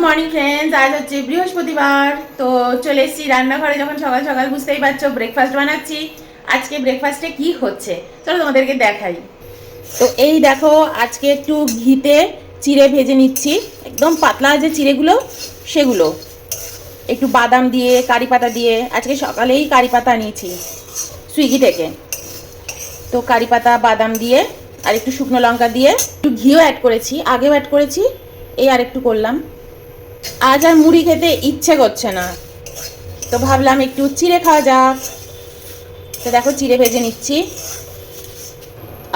Morning friends, আজ হচ্ছে বৃহস্পতিবার। তো চলে এসেছি রান্নাঘরে। যখন সকাল সকাল বুঝতেই পারছো ব্রেকফাস্ট বানাচ্ছি। আজকে ব্রেকফাস্টে কি হচ্ছে চলো তোমাদেরকে দেখাই। তো এই দেখো, আজকে একটু ঘিতে চিড়ে ভেজে নিচ্ছি, একদম পাতলা যে চিড়েগুলো সেগুলো, একটু বাদাম দিয়ে কারি পাতা দিয়ে। আজকে সকালেই কারি পাতা নিয়েছি সুইগি থেকে। তো কারি পাতা বাদাম দিয়ে আর একটু শুকনো লঙ্কা দিয়ে একটু ঘিও অ্যাড করেছি, আগেও অ্যাড করেছি, এই আর একটু করলাম। আজ আর মুড়ি খেতে ইচ্ছে করছে না, তো ভাবলাম একটু চিড়ে খাওয়া যাক। তো দেখো চিড়ে ভেজে নিচ্ছি,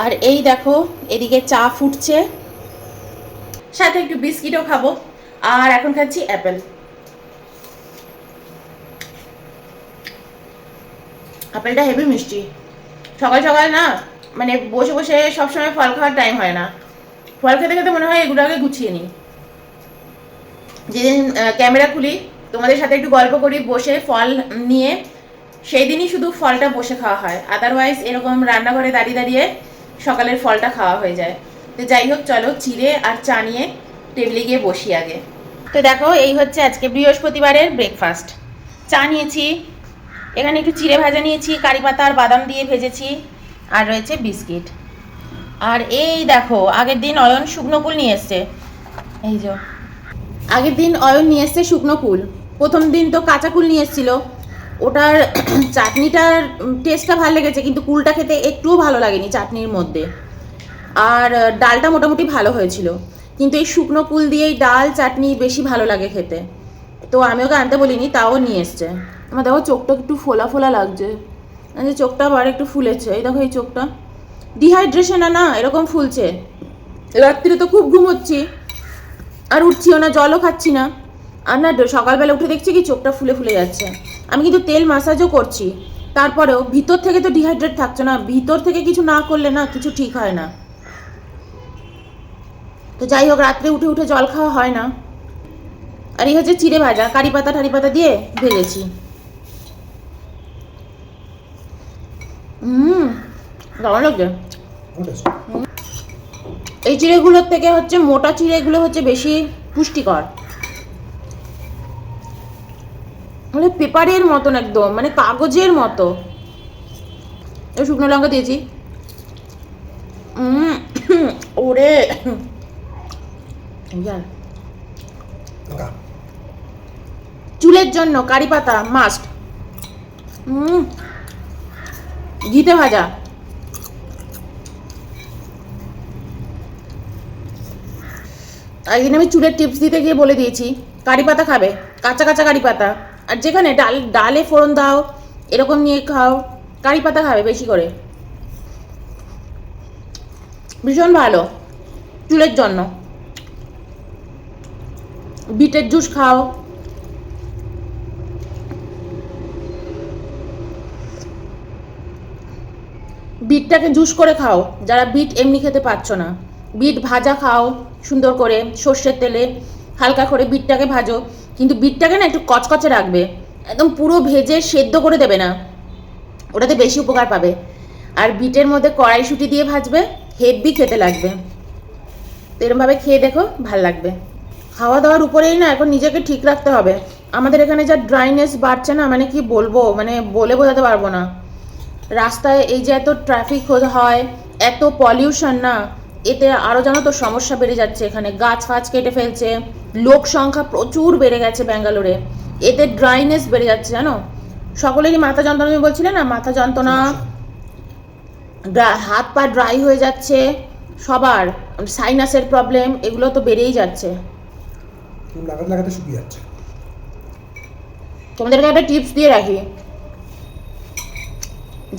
আর এই দেখো এদিকে চা ফুটছে, সাথে একটু বিস্কিটও খাবো। আর এখন খাচ্ছি অ্যাপেল। আপেলটা হেভি মিষ্টি। সকাল সকাল না, মানে বসে বসে সবসময় ফল খাওয়ার টাইম হয় না। ফল খেতে খেতে মনে হয় এগুলো আগে গুছিয়ে নিই। যেদিন ক্যামেরা খুলি তোমাদের সাথে একটু গল্প করি বসে ফল নিয়ে, সেই দিনই শুধু ফলটা বসে খাওয়া হয়, আদারওয়াইজ এরকম রান্নাঘরে দাঁড়িয়ে দাঁড়িয়ে সকালের ফলটা খাওয়া হয়ে যায়। তো যাই হোক, চলো চিড়ে আর চা নিয়ে টেবিলে গিয়ে বসি আগে। তো দেখো এই হচ্ছে আজকে বৃহস্পতিবারের ব্রেকফাস্ট। চা নিয়েছি, এখানে একটু চিড়ে ভাজা নিয়েছি, কারি পাতা আর বাদাম দিয়ে ভেজেছি, আর রয়েছে বিস্কিট। আর এই দেখো আগের দিন অয়ন শুকনো কুল নিয়ে এসছে, এই যে আগের দিন অয়ন নিয়ে এসছে শুকনো কুল। প্রথম দিন তো কাঁচা কুল নিয়ে এসেছিলো, ওটার চাটনিটার টেস্টটা ভালো লেগেছে, কিন্তু কুলটা খেতে একটুও ভালো লাগেনি চাটনির মধ্যে। আর ডালটা মোটামুটি ভালো হয়েছিল, কিন্তু এই শুকনো কুল দিয়েই ডাল চাটনি বেশি ভালো লাগে খেতে। তো আমি ওকে আনতে বলিনি, তাও নিয়ে এসছে। আমার দেখো চোখটা একটু ফোলা ফোলা লাগছে, চোখটা আবার একটু ফুলেছে, এই দেখো এই চোখটা ডিহাইড্রেশন না এরকম ফুলছে। রাত্রিরে তো খুব ঘুমোচ্ছি, আর উঠছিও না, জলও খাচ্ছি না, আর না সকালবেলা উঠে দেখছি কি চোখটা ফুলে ফুলে যাচ্ছে। আমি কিন্তু তেল মাসাজও করছি, তারপরেও ভিতর থেকে তো ডিহাইড্রেট থাকছে না। ভিতর থেকে কিছু না করলে না কিছু ঠিক হয় না। তো যাই হোক, রাত্রে উঠে উঠে জল খাওয়া হয় না। আর এই হচ্ছে চিড়ে ভাজা, কারি পাতা ঠারি পাতা দিয়ে ভেজেছি। দারুণ লাগছে। এই চিড়েগুলোর থেকে হচ্ছে মোটা চিড়েগুলো হচ্ছে বেশি পুষ্টিকর, মানে পেপারের মতন একদম, মানে কাগজের মতো। শুকনো লঙ্কা দিয়েছি। ওরে চুলের জন্য কারি পাতা মাস্ট। ঘিতে ভাজা। একদিন আমি চুলের টিপস দিতে গিয়ে বলে দিয়েছি কারি পাতা খাবে, কাঁচা কাঁচা কারি পাতা। আর যেখানে ডালে ফোড়ন দাও এরকম নিয়ে খাও, কারি পাতা খাবে বেশি করে, ভীষণ ভালো চুলের জন্য। বিটের জুস খাও, বিটটাকে জুস করে খাও, যারা বিট এমনি খেতে পারছো না। বিট ভাজা খাও সুন্দর করে সর্ষের তেলে, হালকা করে বিটটাকে ভাজো, কিন্তু বিটটাকে না একটু কচকচে রাখবে, একদম পুরো ভেজে সেদ্ধ করে দেবে না, ওটাতে বেশি উপকার পাবে। আর বিটের মধ্যে কড়াইশুঁটি দিয়ে ভাজবে, হেভি খেতে লাগবে। তো এরমভাবে খেয়ে দেখো, ভাল লাগবে। খাওয়া দাওয়ার উপরেই না এখন নিজেকে ঠিক রাখতে হবে। আমাদের এখানে যা ড্রাইনেস বাড়ছে না, মানে কি বলবো, মানে বলে বোঝাতে পারবো না। রাস্তায় এই যে এত ট্রাফিক হয়, এত পলিউশন না, এতে আরও জানো তো সমস্যা বেড়ে যাচ্ছে। এখানে গাছ ফাছ কেটে ফেলছে, লোক সংখ্যা প্রচুর বেড়ে গেছে ব্যাঙ্গালোরে, এতে ড্রাইনেস বেড়ে যাচ্ছে জানো। সকলেরই মাথা যন্ত্রণা, তুমি বলছিলে না মাথা যন্ত্রণা, হাত পা ড্রাই হয়ে যাচ্ছে, সবার সাইনাসের প্রবলেম, এগুলো তো বেড়েই যাচ্ছে। লাগাতে লাগাতে শুকিয়ে যাচ্ছে। তোমাদেরকে একটা টিপস দিয়ে রাখি,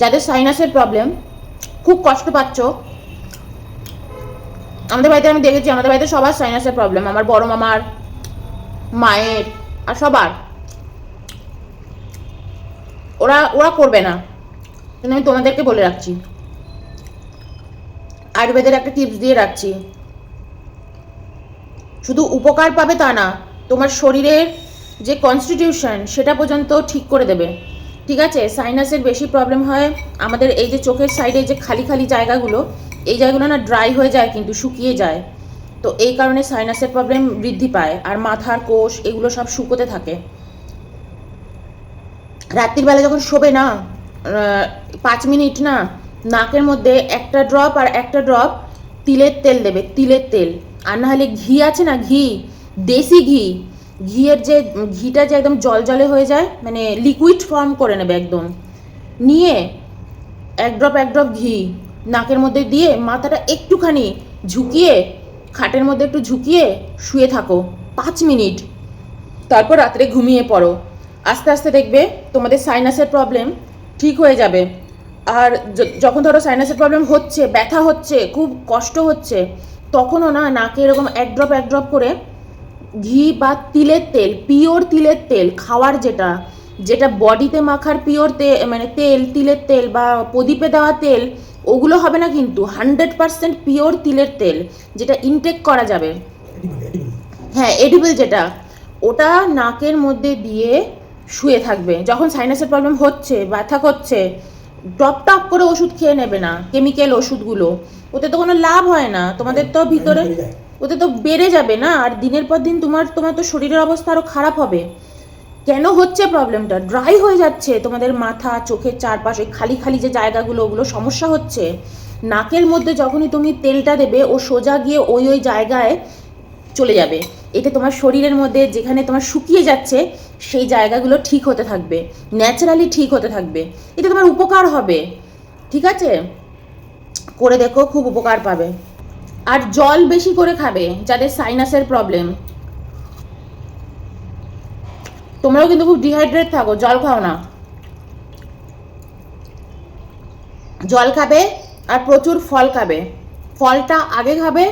যাদের সাইনাসের প্রবলেম, খুব কষ্ট পাচ্ছ, আমাদের বাড়িতে আমি দেখেছি, আমাদের বাড়িতে সবার সাইনাসের প্রবলেম, আমার বড় মামার, মায়ের, আর সবার। ওরা ওরা করবে না, কিন্তু আমি তোমাদেরকে বলে রাখছি, আয়ুর্বেদের একটা টিপস দিয়ে রাখছি। শুধু উপকার পাবে তা না, তোমার শরীরের যে কনস্টিটিউশন সেটা পর্যন্ত ঠিক করে দেবে। ঠিক আছে, সাইনাসের বেশি প্রবলেম হয় আমাদের এই যে চোখের সাইডে যে খালি খালি জায়গাগুলো, এই জায়গাগুলো না ড্রাই হয়ে যায়, কিন্তু শুকিয়ে যায়। তো এই কারণে সাইনাসের প্রবলেম বৃদ্ধি পায়, আর মাথার কোষ এগুলো সব শুকোতে থাকে। রাত্রিবেলা যখন শোবে না 5 মিনিট না নাকের মধ্যে একটা ড্রপ আর একটা ড্রপ তিলের তেল দেবে, তিলের তেল। আর না হলে ঘি আছে না, ঘি, দেশি ঘি, ঘিয়ের যে ঘিটা যে একদম জলজলে হয়ে যায়, মানে লিকুইড ফর্ম করে নেবে একদম, নিয়ে এক ড্রপ ঘি নাকের মধ্যে দিয়ে মাথাটা একটুখানি ঝুঁকিয়ে, খাটের মধ্যে একটু ঝুঁকিয়ে শুয়ে থাকো 5 মিনিট, তারপর রাত্রে ঘুমিয়ে পড়ো। আস্তে আস্তে দেখবে তোমাদের সাইনাসের প্রবলেম ঠিক হয়ে যাবে। আর যখন ধরো সাইনাসের প্রবলেম হচ্ছে, ব্যথা হচ্ছে, খুব কষ্ট হচ্ছে, তখনও না নাকে এরকম এক ড্রপ করে ঘি বা তিলের তেল, পিওর তিলের তেল খাওয়ার, যেটা যেটা বডিতে মাখার পিওর তেল, মানে তেল, তিলের তেল বা প্রদীপে দেওয়া তেল, ওগুলো হবে না কিন্তু 100% পিওর তিলের তেল, যেটা ইনটেক করা যাবে। হ্যাঁ, এডিবল যেটা, ওটা নাকের মধ্যে দিয়ে শুয়ে থাকবে। যখন সাইনাসের প্রবলেম হচ্ছে, ব্যথা করছে, টপ করে ওষুধ খেয়ে নেবে না, কেমিক্যাল ওষুধগুলো, ওতে তো কোনো লাভ হয় না। তোমাদের তো ভিতরে ওতে তো বেড়ে যাবে না, আর দিনের পর দিন তোমার তো শরীরের অবস্থা আরও খারাপ হবে। কেন হচ্ছে প্রবলেমটা? ড্রাই হয়ে যাচ্ছে তোমাদের মাথা, চোখের চারপাশ, ওই খালি খালি যে জায়গাগুলো, ওগুলো সমস্যা হচ্ছে। নাকের মধ্যে যখনই তুমি তেলটা দেবে, ও সোজা গিয়ে ওই জায়গায় চলে যাবে। এতে তোমার শরীরের মধ্যে যেখানে তোমার শুকিয়ে যাচ্ছে, সেই জায়গাগুলো ঠিক হতে থাকবে, ন্যাচারালি ঠিক হতে থাকবে। এতে তোমার উপকার হবে, ঠিক আছে? করে দেখো, খুব উপকার পাবে। আর জল বেশি করে খাবে যাদের সাইনাসের প্রবলেম। তোমরাও কিন্তু খুব ডিহাইড্রেট থাকো, জল খাও না। জল খাবে আর প্রচুর ফল খাবে। ফলটা আগে খাবে,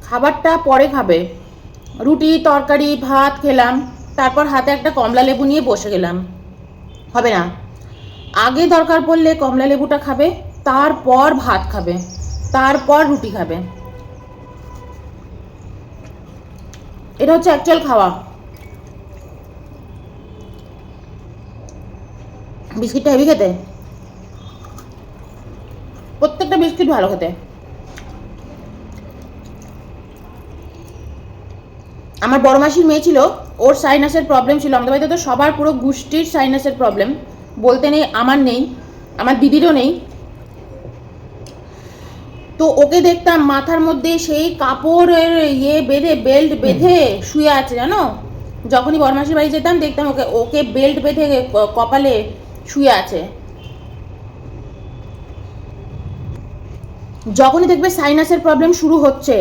খাবারটা পরে খাবে। রুটি, তরকারি, ভাত খেলাম, তারপর হাতে একটা কমলা লেবু নিয়ে বসে গেলাম, হবে না। আগে দরকার পড়লে কমলা লেবুটা খাবে, তারপর ভাত খাবে, তারপর রুটি খাবে। এটা হচ্ছে অ্যাকচুয়াল খাওয়া। বিস্কিটটা হেভি খেতে, প্রত্যেকটা বিস্কিট ভালো খেতে। আমার বড় মাসির মেয়ে ছিল, ওর সাইনাসের প্রবলেম ছিল। আমাদের বাড়িতে তো সবার পুরো গোষ্ঠীর সাইনাসের প্রবলেম, বলতে নেই আমার নেই, আমার দিদিরও নেই। তো ওকে দেখতাম মাথার মধ্যে সেই কাপড়ের বেঁধে, বেল্ট বেঁধে শুয়ে আছে, জানো। যখনই বড় মাসির বাড়ি যেতাম দেখতাম ওকে বেল্ট বেঁধে কপালে শুয়ে আছে। যখনই দেখবে সাইনাসের প্রবলেম শুরু হচ্ছে,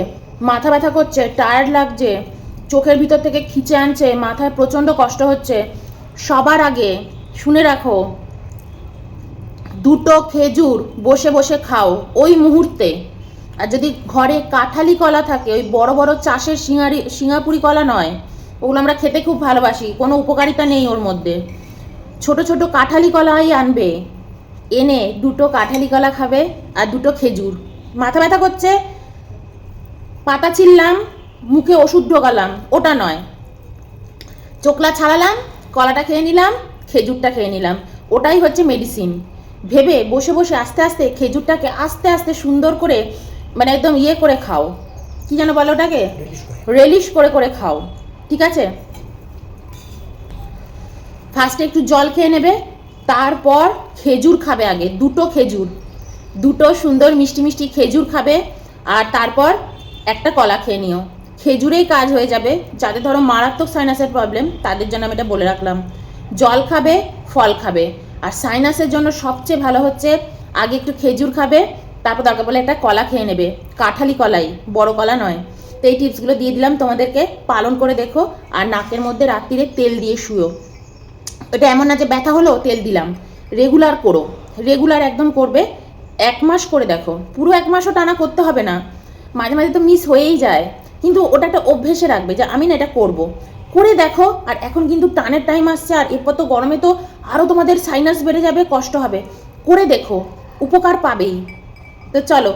মাথা ব্যথা করছে, টায়ার্ড লাগছে, চোখের ভিতর থেকে খিচে আনছে, মাথায় প্রচণ্ড কষ্ট হচ্ছে, সবার আগে শুনে রাখো, 2টো খেজুর বসে বসে খাও ওই মুহূর্তে। আর যদি ঘরে কাঁঠালি কলা থাকে, ওই বড় বড় চাষের সিঙ্গাপুরি কলা নয়, ওগুলো আমরা খেতে খুব ভালোবাসি, কোনো উপকারিতা নেই ওর মধ্যে। ছোট ছোট কাঁঠালি কলাই আনবে, এনে 2টো কাঁঠালি কলা খাবে আর 2টো খেজুর। মাথা ব্যথা করছে, পাতা ছিললাম, মুখে ওষুধ ঢোকালাম, ওটা নয়। চোখলা ছাড়ালাম, কলাটা খেয়ে নিলাম, খেজুরটা খেয়ে নিলাম, ওটাই হচ্ছে মেডিসিন ভেবে বসে বসে আস্তে আস্তে খেজুরটাকে আস্তে আস্তে সুন্দর করে, মানে একদম করে খাও, কি যেন বলো ওটাকে, রেলিশ করে খাও, ঠিক আছে? ফার্স্টে একটু জল খেয়ে নেবে, তারপর খেজুর খাবে। আগে 2টো খেজুর, 2টো সুন্দর মিষ্টি মিষ্টি খেজুর খাবে, আর তারপর একটা কলা খেয়ে নিও। খেজুরেই কাজ হয়ে যাবে। যাদের ধরো মারাত্মক সাইনাসের প্রবলেম, তাদের জন্য আমি এটা বলে রাখলাম। জল খাবে, ফল খাবে। আর সাইনাসের জন্য সবচেয়ে ভালো হচ্ছে আগে একটু খেজুর খাবে, তারপর দরকার বলে একটা কলা খেয়ে নেবে, কাঁঠালি কলাই, বড় কলা নয়। তো এই টিপসগুলো দিয়ে দিলাম তোমাদেরকে, পালন করে দেখো। আর নাকের মধ্যে রাত্রিরে তেল দিয়ে শুয়ো। এটা এমন না যে ব্যথা হলো তেল দিলাম, রেগুলার করো, রেগুলার একদম করবে। 1 মাস করে দেখো, পুরো 1 মাসও টানা করতে হবে না, মাঝে মাঝে তো মিস হয়েই যায়, কিন্তু ওটা একটা অভ্যেসে রাখবে যে আমি না এটা করব, করে দেখো। আর এখন কিন্তু টানের টাইম আসছে, আর এরপর তো গরমে তো আরও তোমাদের সাইনাস বেড়ে যাবে, কষ্ট হবে। করে দেখো, উপকার পাবেই। তো চলো,